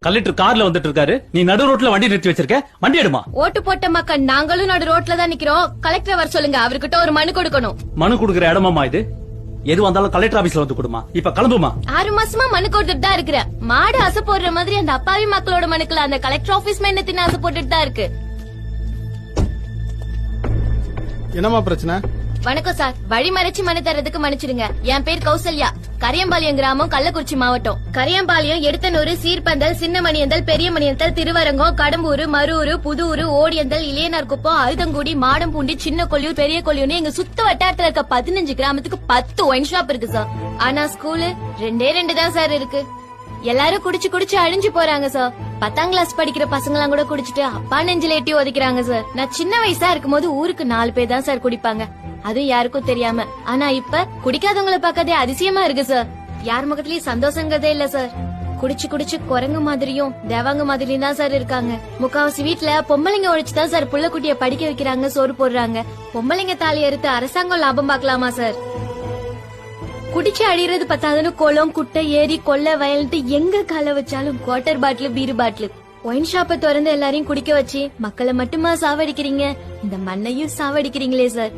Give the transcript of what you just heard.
Collector கார்ல வந்துட்டு இருக்காரு, நீ நடு ரோட்ல வண்டி நிறுத்தி வச்சிருக்க, வண்டி எடுமா. ஓட்டு போட்ட மக்கள் நாங்களும் நடு ரோட்ல தான் நிக்கிறோம். கலெக்டர் வர சொல்லுங்க, அவர்கிட்ட ஒரு மனு கொடுக்கணும். மனு கொடுக்கற இடமாமா இது? எது வந்தாலும் கலெக்டர் ஆபீஸ்ல வந்து கொடுமா. இப்ப கிளம்புமா. 6 மாசமா மனு கொடுத்துட்டு தான் இருக்கிறேன். மாடு அசை போடுற மாதிரி அந்த அப்பாவி மக்களோட மனுக்கள் அந்த கலெக்டர் ஆபீஸ் மென்னத்தின் அசை போட்டுட்டு தான் இருக்கு. என்னமா பிரச்சனை? வணக்கம் சார், வழி மறைச்சு மனு தரதுக்கு மன்னிச்சிடுங்க. என் பேர் கௌசல்யா, கரியம்பாளையம் கிராமம், கள்ளக்குறிச்சி மாவட்டம். கரியம்பாளையம், எடுத்தனூர், சீர்பந்தல், சின்னமணியந்தல், பெரியமணியந்தல், திருவரங்கம், கடம்பூர், மரூர், புதூர், ஓடியந்தல், இளையனார்குப்பம், அழுதங்குடி, மாடம்பூண்டி, சின்ன கொல்லியூர், பெரிய கொல்லியூர்னு எங்க சுத்த வட்டாரத்துல இருக்க 15 கிராமத்துக்கு 10 ஒயின் ஷாப் இருக்கு சார். ஆனா ஸ்கூலு 2 தான் சார் இருக்கு. எல்லாரும் குடிச்சு குடிச்சு அழிஞ்சு போறாங்க சார். 10ஆம் கிளாஸ் படிக்கிற பசங்க எல்லாம் கூட குடிச்சிட்டு அப்பா நெஞ்சில எட்டி ஒதுக்குறாங்க சார். நான் சின்ன வயசா இருக்கும் போது ஊருக்கு 4 பேர் தான் சார் குடிப்பாங்க, அதுவும் யாருக்கும் தெரியாம. ஆனா இப்ப குடிக்காதவங்களை பார்க்கதே அதிசயமா இருக்கு சார். யார் முகத்திலயும் சந்தோஷங்கிறதே இல்ல சார். குடிச்சு குடிச்சு குரங்கு மாதிரியும் தேவாங்க மாதிரியும் தான் சார் இருக்காங்க. முக்காவாசி வீட்டுல பொம்பளைங்க உழைச்சுதான் சார் புள்ள குட்டிய படிக்க வைக்கிறாங்க, சோறு போடுறாங்க. பொம்பளைங்க தாலி அறுத்து அரசாங்கம் லாபம் பாக்கலாமா சார்? குடிச்சு அடிறது பத்தாதுன்னு குளம், குட்டை, ஏரி, கொல்லை, வயல்ட்டு எங்க கால வச்சாலும் குவார்டர் பாட்டில், பீரு பாட்டில். ஒயின் ஷாப்பை திறந்து எல்லாரையும் குடிக்க வச்சு மக்களை மட்டுமா சாவடிக்கிறீங்க, இந்த மண்ணையும் சாவடிக்கிறீங்களே சார்.